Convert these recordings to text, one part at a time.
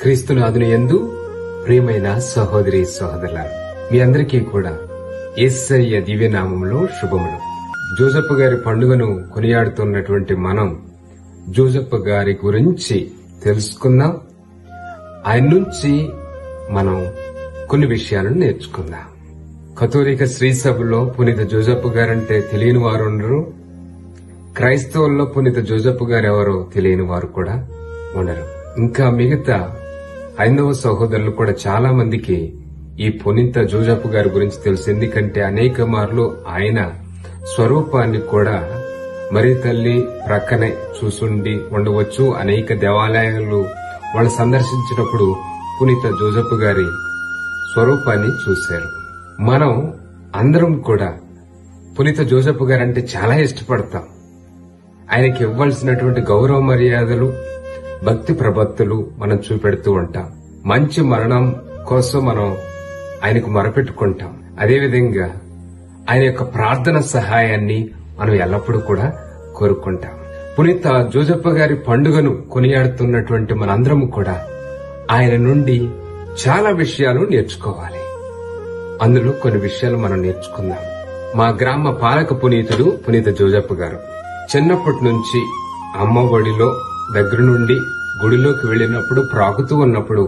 క్రీస్తునాథుని యందు ప్రియమైన సహోదరి సహోదరులారా, మీ అందరికీ కూడా యేసయ్య దివ్యనామంలో శుభములు. జోసెఫ్ గారి పండుగను కొనియాడుతున్నటువంటి మనం జోసెఫ్ గారి గురించి తెలుసుకుందాం. ఆయన నుంచి మనం కొన్ని విషయాలను నేర్చుకుందాం. కథోలిక శ్రీ సభలో పునీత జోసెఫ్ గారంటే తెలియని వారు ఉండరు. క్రైస్తవుల్లో పునీత జోసెఫ్ గారు ఎవరో తెలియని వారు కూడా ఉండరు. ఇంకా మిగతా హైందవ సహోదరులు కూడా చాలా మందికి ఈ పునీత జోసెఫ్ గారి గురించి తెలుసు. ఎందుకంటే అనేక మార్లు ఆయన స్వరూపాన్ని కూడా మరి తల్లి ప్రక్కనే చూసుండి ఉండవచ్చు. అనేక దేవాలయాలు వాళ్ళు సందర్శించినప్పుడు పునీత జోసెఫ్ గారి స్వరూపాన్ని చూశారు. మనం అందరం కూడా పునీత జోసెఫ్ గారంటే చాలా ఇష్టపడతాం. ఆయనకి ఇవ్వాల్సినటువంటి గౌరవ మర్యాదలు, భక్తి ప్రపత్తులు మనం చూపెడుతూ ఉంటాం. మంచి మరణం కోసం మనం ఆయనకు మొరపెట్టుకుంటాం. అదేవిధంగా ఆయన యొక్క ప్రార్థన సహాయాన్ని మనం ఎల్లప్పుడూ కూడా కోరుకుంటాం. పునీత జోసెఫ్ గారి పండుగను కొనియాడుతున్నటువంటి మనందరం కూడా ఆయన నుండి చాలా విషయాలు నేర్చుకోవాలి. అందులో కొన్ని విషయాలు మనం నేర్చుకుందాం. మా గ్రామ పాలక పునీతుడు పునీత జోసెఫ్ గారు చిన్నప్పటి నుంచి అమ్మ ఒడిలో దగ్గర నుండి గుడిలోకి వెళ్లినప్పుడు ప్రాకుతూ ఉన్నప్పుడు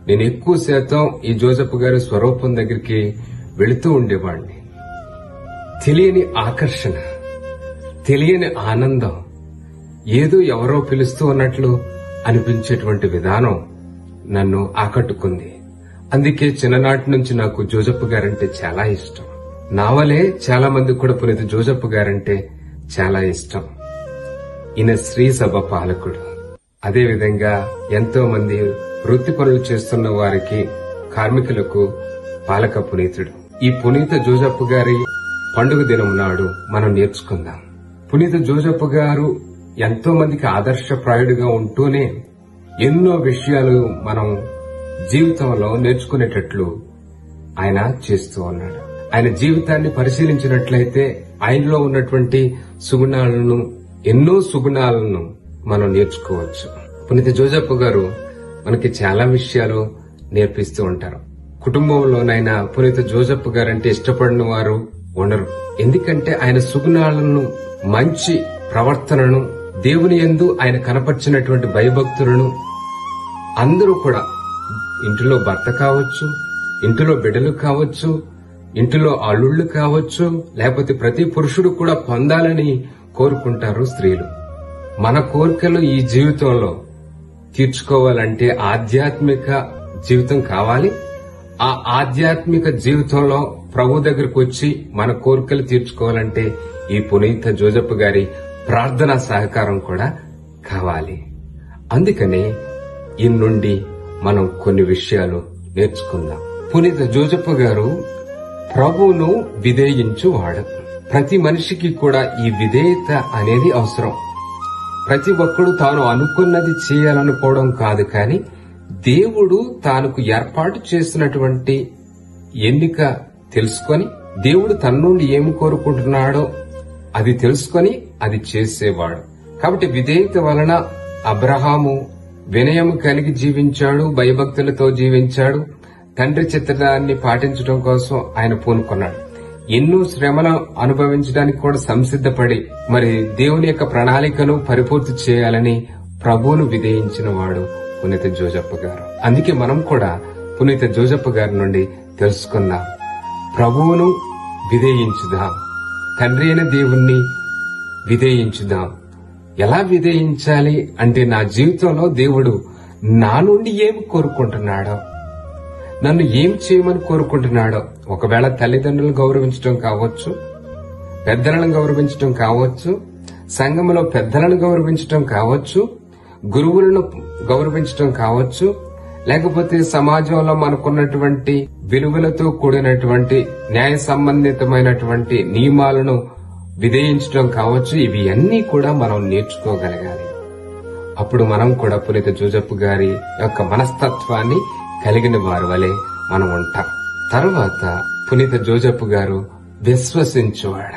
నేను ఎక్కువ శాతం ఈ జోసెఫ్ గారి స్వరూపం దగ్గరికి వెళుతూ ఉండేవాడిని. తెలియని ఆకర్షణ, తెలియని ఆనందం, ఏదో ఎవరో పిలుస్తూ ఉన్నట్లు అనిపించేటువంటి విధానం నన్ను ఆకట్టుకుంది. అందుకే చిన్ననాటి నుంచి నాకు జోసెఫ్ గారంటే చాలా ఇష్టం. నా వలే చాలా మంది కూడా పునీత జోసెఫ్ గారంటే చాలా ఇష్టం. ఈయన శ్రీ సభ పాలకుడు. అదేవిధంగా ఎంతో మంది వృత్తి పనులు చేస్తున్న వారికి, కార్మికులకు పాలక పునీతుడు. ఈ పునీత జోసెఫ్ గారి పండుగ దినం నాడు మనం నేర్చుకుందాం. పునీత జోసెఫ్ గారు ఎంతో మందికి ఆదర్శప్రాయుడిగా ఉంటూనే ఎన్నో విషయాలు మనం జీవితంలో నేర్చుకునేటట్లు ఆయన చేస్తూ ఉన్నాడు. ఆయన జీవితాన్ని పరిశీలించినట్లయితే ఆయనలో ఉన్నటువంటి సుగుణాలను, ఎన్నో సుగుణాలను మనం నేర్చుకోవచ్చు. పునీత జోసెఫ్ గారు మనకి చాలా విషయాలు నేర్పిస్తూ ఉంటారు. కుటుంబంలోనైనా పునీత జోసెఫ్ గారంటే ఇష్టపడిన వారు ఉండరు. ఎందుకంటే ఆయన సుగుణాలను, మంచి ప్రవర్తనను, దేవుని యందు ఆయన కనపర్చినటువంటి భయభక్తులను అందరూ కూడా, ఇంటిలో భర్త కావచ్చు, ఇంటిలో బిడ్డలు కావచ్చు, ఇంటిలో అల్లుళ్లు కావచ్చు, లేకపోతే ప్రతి పురుషుడు కూడా పొందాలని కోరుకుంటారు స్త్రీలు. మన కోరికలు ఈ జీవితంలో తీర్చుకోవాలంటే ఆధ్యాత్మిక జీవితం కావాలి. ఆ ఆధ్యాత్మిక జీవితంలో ప్రభు దగ్గరకు వచ్చి మన కోరికలు తీర్చుకోవాలంటే ఈ పునీత జోసెఫ్ గారి ప్రార్థనా సహకారం కూడా కావాలి. అందుకనే ఈ నుండి మనం కొన్ని విషయాలు నేర్చుకుందాం. పునీత జోసెఫ్ గారు ప్రభువును విధేయించువాడు. ప్రతి మనిషికి కూడా ఈ విధేయత అనేది అవసరం. ప్రతి ఒక్కడు తాను అనుకున్నది చేయాలనుకోవడం కాదు, కానీ దేవుడు తానుకు ఏర్పాటు చేసినటువంటి ఎన్నిక తెలుసుకొని, దేవుడు తన నుండి ఏమి కోరుకుంటున్నాడో అది తెలుసుకొని అది చేసేవాడు. కాబట్టి విధేయత వలన అబ్రహాము వినయము కలిగి జీవించాడు, భయభక్తులతో జీవించాడు. తండ్రి చిత్తాన్ని పాటించడం కోసం ఆయన పూనుకున్నాడు. ఎన్నో శ్రమను అనుభవించడానికి కూడా సంసిద్ధపడి మరి దేవుని యొక్క ప్రణాళికను పరిపూర్తి చేయాలని ప్రభువును విధేయించిన వాడు పునీత జోసెఫ్ గారు. అందుకే మనం కూడా పునీత జోసెఫ్ గారి నుండి తెలుసుకుందాం. ప్రభువును విధేయించుదాం, తండ్రి అయిన దేవుణ్ణి విధేయించుదాం. ఎలా విధేయించాలి అంటే, నా జీవితంలో దేవుడు నా నుండి ఏమి కోరుకుంటున్నాడో, నన్ను ఏం చేయమని కోరుకుంటున్నాడో, ఒకవేళ తల్లిదండ్రులను గౌరవించడం కావచ్చు, పెద్దలను గౌరవించడం కావచ్చు, సంఘంలో పెద్దలను గౌరవించడం కావచ్చు, గురువులను గౌరవించడం కావచ్చు, లేకపోతే సమాజంలో మనకున్నటువంటి విలువలతో కూడినటువంటి న్యాయ సంబంధితమైనటువంటి నియమాలను విధేయించడం కావచ్చు. ఇవి అన్నీ కూడా మనం నేర్చుకోగలగాలి. అప్పుడు మనం కూడా పునీత జోసెఫ్ గారి యొక్క మనస్తత్వాన్ని కలిగిన వారి వలె మనం ఉంటాం. తర్వాత పునీత జోసెఫ్ గారు విశ్వసించువాడ,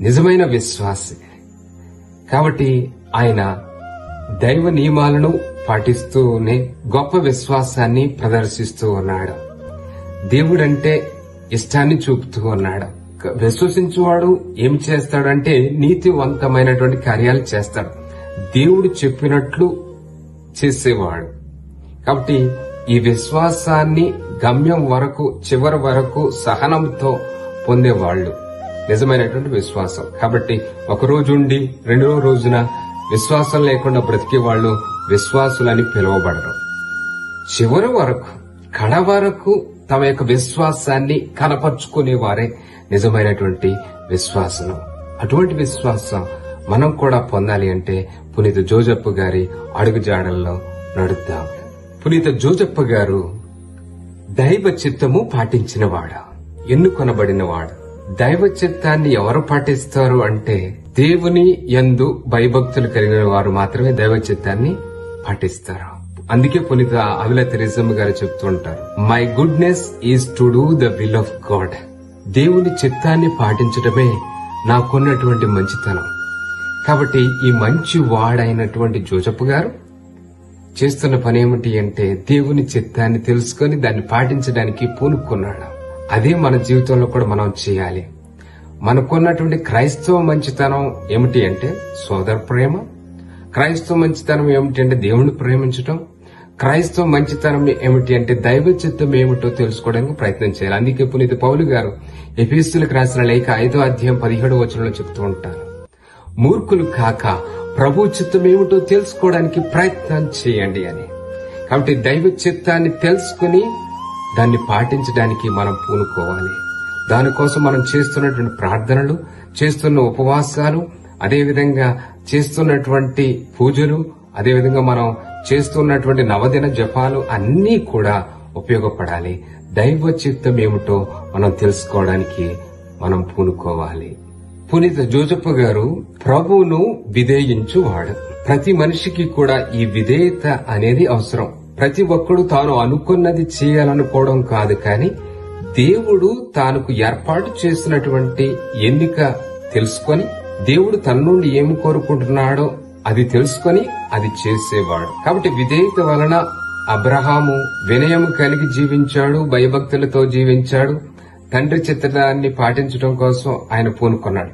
నిజమైన విశ్వాసి. కాబట్టి ఆయన దైవ నియమాలను పాటిస్తూనే గొప్ప విశ్వాసాన్ని ప్రదర్శిస్తూ ఉన్నాడు. దేవుడంటే ఇష్టాన్ని చూపుతూ ఉన్నాడు. విశ్వసించువాడు ఏం చేస్తాడంటే నీతివంతమైనటువంటి కార్యాలు చేస్తాడు. దేవుడు చెప్పినట్లు చేసేవాడు. కాబట్టి ఈ విశ్వాసాన్ని గమ్యం వరకు, చివరి వరకు సహనంతో పొందేవాళ్లు నిజమైనటువంటి విశ్వాసం. కాబట్టి ఒక రోజు ఉండి రెండో రోజున విశ్వాసం లేకుండా బ్రతికే వాళ్ళు విశ్వాసులని పిలువబడరు. చివరి వరకు, కడ వరకు తమ యొక్క విశ్వాసాన్ని కనపరుచుకునేవారే నిజమైనటువంటి విశ్వాసం. అటువంటి విశ్వాసం మనం కూడా పొందాలి అంటే పునీత జోజప్ప గారి అడుగుజాడల్లో నడుద్దాం. పునీత జోజప్ప గారు దైవ చిత్తము పాటించినవాడు, ఎన్నుకొనబడినవాడు. దైవ చిత్తాన్ని ఎవరు పాటిస్తారు అంటే దేవుని యందు భయభక్తులు కలిగిన వారు మాత్రమే దైవ చిత్తాన్ని పాటిస్తారు. అందుకే పునీత అవిల తెరేసమ్మ గారు చెప్తూ ఉంటారు, my goodness is to do the will of God. దేవుని చిత్తాన్ని పాటించడమే నాకున్నటువంటి మంచితనం. కాబట్టి ఈ మంచి వాడైనటువంటి జోజప్ప గారు చేస్తున్న పని ఏమిటి అంటే దేవుని చిత్తాన్ని తెలుసుకుని దాన్ని పాటించడానికి పూనుకున్నాడు. అదే మన జీవితంలో కూడా మనం చేయాలి. మనకున్నటువంటి క్రైస్తవ మంచితనం ఏమిటి అంటే సోదర ప్రేమ. క్రైస్తవ మంచితనం ఏమిటి అంటే దేవుని ప్రేమించటం. క్రైస్తవ మంచితనం ఏమిటి అంటే దైవ చిత్తం ఏమిటో తెలుసుకోవడానికి ప్రయత్నం చేయాలి. అందుకే పునీత పౌలు గారు ఎఫెసీయులకు రాసిన లేఖ 5వ అధ్యాయం 17వ వచనంలో చెప్తూ ఉంటారు, మూర్ఖులు కాక ప్రభు చిత్తం ఏమిటో తెలుసుకోవడానికి ప్రయత్నం చేయండి అని. కాబట్టి దైవ చిత్తాన్ని తెలుసుకుని దాన్ని పాటించడానికి మనం పూనుకోవాలి. దానికోసం మనం చేస్తున్నటువంటి ప్రార్థనలు, చేస్తున్న ఉపవాసాలు, అదేవిధంగా చేస్తున్నటువంటి పూజలు, అదేవిధంగా మనం చేస్తున్నటువంటి నవదిన జపాలు అన్నీ కూడా ఉపయోగపడాలి. దైవ చిత్తం ఏమిటో మనం తెలుసుకోవడానికి మనం పూనుకోవాలి. పునీత జోజప్ప గారు ప్రభువును విధేయించువాడు. ప్రతి మనిషికి కూడా ఈ విధేయత అనేది అవసరం. ప్రతి ఒక్కడు తాను అనుకున్నది చేయాలనుకోవడం కాదు, కానీ దేవుడు తానుకు ఏర్పాటు చేసినటువంటి ఎన్నిక తెలుసుకొని, దేవుడు తన నుండి ఏమి కోరుకుంటున్నాడో అది తెలుసుకొని అది చేసేవాడు. కాబట్టి విధేయత వలన అబ్రహాము వినయము కలిగి జీవించాడు, భయభక్తులతో జీవించాడు. తండ్రి చిత్తాన్ని పాటించడం కోసం ఆయన పూనుకున్నాడు.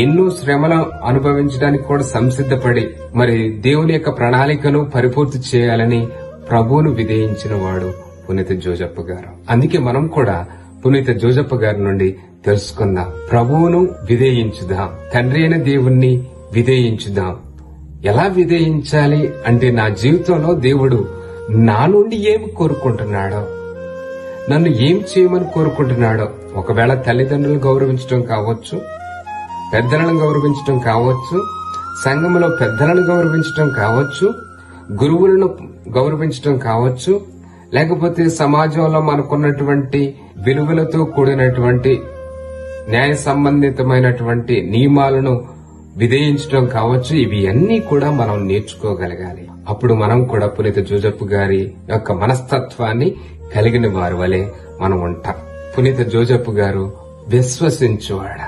ఎన్నో శ్రమలు అనుభవించడానికి కూడా సంసిద్ధపడి మరి దేవుని యొక్క ప్రణాళికను పరిపూర్తి చేయాలని ప్రభువును విధేయించిన వాడు పునీత జోజప్ప గారు. అందుకే మనం కూడా పునీత జోజప్ప గారి నుండి తెలుసుకుందాం. ప్రభువును విధేయించుదాం, తండ్రి అయిన దేవుణ్ణి విధేయించుదాం. ఎలా విధేయించాలి అంటే నా జీవితంలో దేవుడు నా నుండి ఏమి కోరుకుంటున్నాడో, నన్ను ఏం చేయమని కోరుకుంటున్నాడో. ఒకవేళ తల్లిదండ్రులను గౌరవించడం కావచ్చు, పెద్దలను గౌరవించడం కావచ్చు, సంఘములో పెద్దలను గౌరవించడం కావచ్చు, గురువులను గౌరవించడం కావచ్చు, లేకపోతే సమాజంలో మనకున్నటువంటి విలువలతో కూడినటువంటి న్యాయ సంబంధితమైనటువంటి నియమాలను విధేయించడం కావచ్చు. ఇవి అన్నీ కూడా మనం నేర్చుకోగలగాలి. అప్పుడు మనం కూడా పునీత జోజప్ప గారి యొక్క మనస్తత్వాన్ని కలిగిన వారి వలె మనం ఉంటాం. పునీత జోజప్ప గారు విశ్వసించువాడ,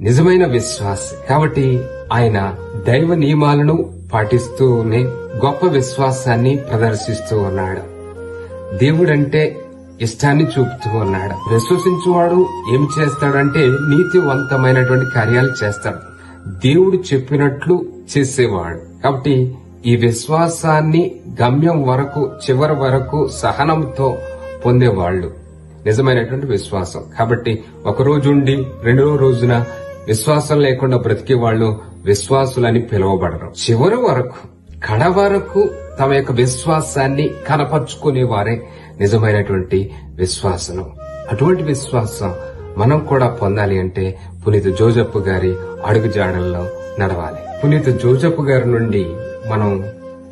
నిజమైన విశ్వాసి. కాబట్టి ఆయన దైవ నియమాలను పాటిస్తూనే గొప్ప విశ్వాసాన్ని ప్రదర్శిస్తూ ఉన్నాడు. దేవుడంటే ఇష్టాన్ని చూపుతూ ఉన్నాడు. విశ్వసించువాడు ఏం చేస్తాడంటే నీతివంతమైనటువంటి కార్యాలు చేస్తాడు. దేవుడు చెప్పినట్లు చేసేవాడు. కాబట్టి ఈ విశ్వాసాన్ని గమ్యం వరకు, చివరి వరకు సహనంతో పొందేవాళ్లు నిజమైనటువంటి విశ్వాసం. కాబట్టి ఒక రోజు ఉండి రెండో రోజున విశ్వాసం లేకుండా బ్రతికే వాళ్ళు విశ్వాసులని పిలువబడరు. చివరి వరకు, కడ వరకు తమ యొక్క విశ్వాసాన్ని కనపరుచుకునేవారే నిజమైనటువంటి విశ్వాసం. అటువంటి విశ్వాసం మనం కూడా పొందాలి అంటే పునీత జోజప్ప గారి అడుగుజాడల్లో నడవాలి. పునీత జోజప్ప గారి నుండి మనం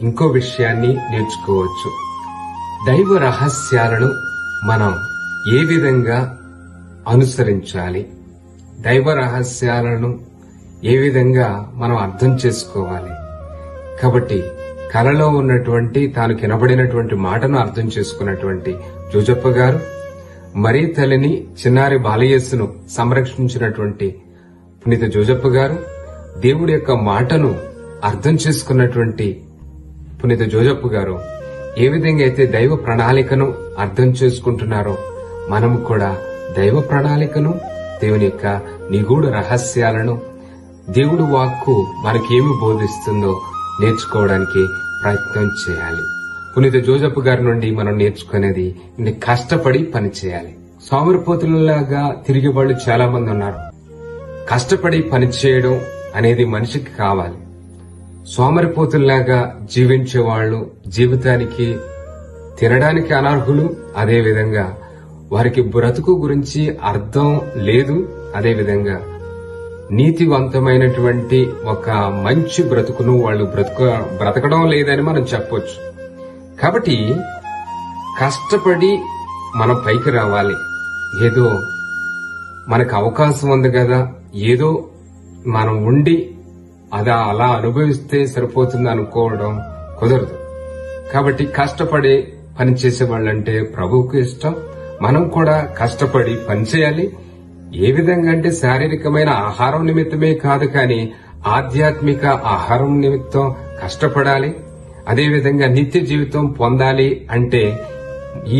ఇంకో విషయాన్ని నేర్చుకోవచ్చు. దైవ రహస్యాలను మనం ఏ విధంగా అనుసరించాలి, దైవ రహస్యాలను ఏ విధంగా మనం అర్థం చేసుకోవాలి. కాబట్టి కలలో ఉన్నటువంటి తాను వినబడినటువంటి మాటను అర్థం చేసుకున్నటువంటి జోజప్ప గారు, మరీ తల్లిని చిన్నారి బాలయేసును సంరక్షించినటువంటి పునీత జోజప్ప గారు, దేవుడి యొక్క మాటను అర్థం చేసుకున్నటువంటి పునీత జోజప్ప గారు ఏ విధంగా అయితే దైవ ప్రణాళికను అర్థం చేసుకుంటున్నారో మనము కూడా దైవ ప్రణాళికను, దేవుని యొక్క నిగూఢ రహస్యాలను, దేవుడు వాక్కు మనకేమి బోధిస్తుందో నేర్చుకోవడానికి ప్రయత్నం చేయాలి. పునీత జోజప్ప గారి నుండి మనం నేర్చుకునేది కష్టపడి పని చేయాలి. సోమరిపోతులలాగా తిరిగే వాళ్ళు చాలా మంది ఉన్నారు. కష్టపడి పని చేయడం అనేది మనిషికి కావాలి. సోమరిపోతుల్లాగా జీవించే వాళ్ళు జీవితానికి తినడానికి అనర్హులు. అదేవిధంగా వారికి బ్రతుకు గురించి అర్థం లేదు. అదేవిధంగా నీతివంతమైనటువంటి ఒక మంచి బ్రతుకును వాళ్ళు బ్రతకడం లేదని మనం చెప్పొచ్చు. కాబట్టి కష్టపడి మనం పైకి రావాలి. ఏదో మనకు అవకాశం ఉంది కదా, ఏదో మనం ఉండి అలా అనుభవిస్తే సరిపోతుంది అనుకోవడం కుదరదు. కాబట్టి కష్టపడి పనిచేసే వాళ్ళంటే ప్రభువుకు ఇష్టం. మనం కూడా కష్టపడి పనిచేయాలి. ఏ విధంగా అంటే శారీరకమైన ఆహారం నిమిత్తమే కాదు, కానీ ఆధ్యాత్మిక ఆహారం నిమిత్తం కష్టపడాలి. అదేవిధంగా నిత్య జీవితం పొందాలి అంటే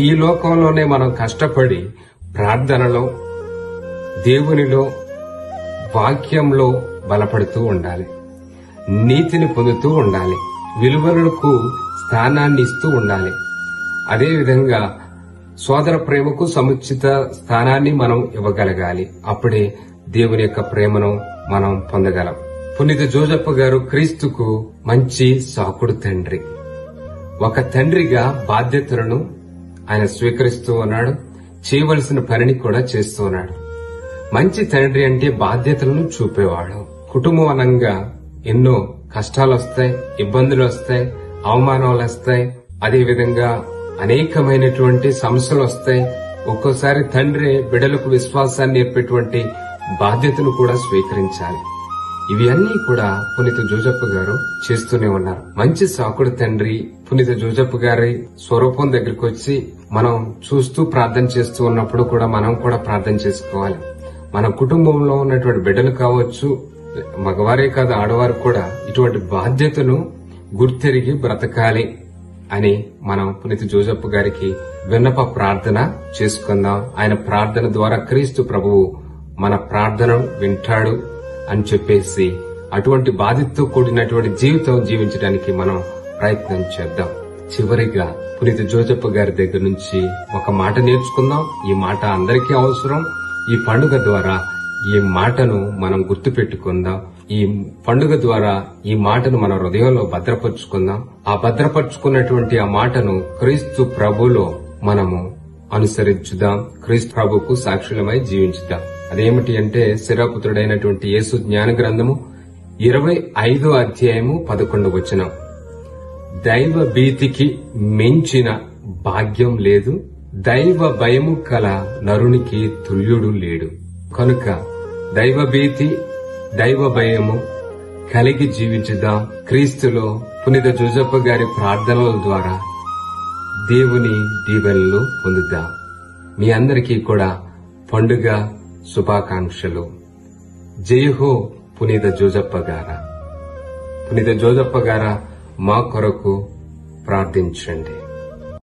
ఈ లోకంలోనే మనం కష్టపడి ప్రార్థనలో, దేవునిలో, వాక్యంలో బలపడుతూ ఉండాలి. నీతిని పొందుతూ ఉండాలి. విలువలకు స్థానాన్ని ఇస్తూ ఉండాలి. అదేవిధంగా సోదర ప్రేమకు సముచిత స్థానాన్ని మనం ఇవ్వగలగాలి. అప్పుడే దేవుని యొక్క ప్రేమను మనం పొందగలం. పునీత జోజప్ప గారు క్రీస్తుకు మంచి సాకుడు తండ్రి. ఒక తండ్రిగా బాధ్యతలను ఆయన స్వీకరిస్తూ ఉన్నాడు. చేయవలసిన పనిని కూడా చేస్తూ ఉన్నాడు. మంచి తండ్రి అంటే బాధ్యతలను చూపేవాడు. కుటుంబవనంగా ఎన్నో కష్టాలు వస్తాయి, ఇబ్బందులు వస్తాయి, అవమానాలు వస్తాయి. అదేవిధంగా అనేకమైనటువంటి సమస్యలు వస్తాయి. ఒక్కోసారి తండ్రి బిడ్డలకు విశ్వాసాన్ని నేర్పేటువంటి బాధ్యతను కూడా స్వీకరించాలి. ఇవి అన్నీ కూడా పునీత జోజప్ప గారు చేస్తూనే ఉన్నారు. మంచి సాకుడు తండ్రి పునీత జోజప్ప గారి స్వరూపం దగ్గరికి వచ్చి మనం చూస్తూ ప్రార్థన చేస్తూ ఉన్నప్పుడు కూడా మనం కూడా ప్రార్థన చేసుకోవాలి. మన కుటుంబంలో ఉన్నటువంటి బిడ్డలు కావచ్చు, మగవారే కాదు ఆడవారు కూడా ఇటువంటి బాధ్యతను గుర్తెరిగి బ్రతకాలి అని మనం పునీత జోజప్ప గారికి విన్నప ప్రార్థన చేసుకుందాం. ఆయన ప్రార్థన ద్వారా క్రీస్తు ప్రభువు మన ప్రార్థనను వింటాడు అని చెప్పేసి అటువంటి బాధ్యతతో కూడినటువంటి జీవితం జీవించడానికి మనం ప్రయత్నం చేద్దాం. చివరిగా పునీత జోజప్ప గారి దగ్గర నుంచి ఒక మాట నేర్చుకుందాం. ఈ మాట అందరికీ అవసరం. ఈ పండుగ ద్వారా ఈ మాటను మనం గుర్తుపెట్టుకుందాం. ఈ పండుగ ద్వారా ఈ మాటను మన హృదయంలో భద్రపరుచుకుందాం. ఆ భద్రపరుచుకున్నటువంటి ఆ మాటను క్రీస్తు ప్రభులో మనము అనుసరించుదాం. క్రీస్తు ప్రభుకు సాక్షులమై జీవించుదాం. అదేమిటి అంటే శిరాపుత్రుడైనటువంటి యేసు జ్ఞాన గ్రంథము 25వ అధ్యాయము 11వ వచనం. దైవ భీతికి మించిన భాగ్యం లేదు, దైవ భయము కల నరునికి తుల్యుడు లేడు. కనుక దైవ భీతి, దైవ భయము కలిగి జీవించుదాం. క్రీస్తులో పునీత జోజప్ప గారి ప్రార్థనల ద్వారా దేవుని దీవెనలు పొందుదాం. మీ అందరికీ కూడా పండుగ శుభాకాంక్షలు. జయహో పునీత జోజప్ప గారా. పునీత జోజప్ప గారా, మా కొరకు ప్రార్థించండి.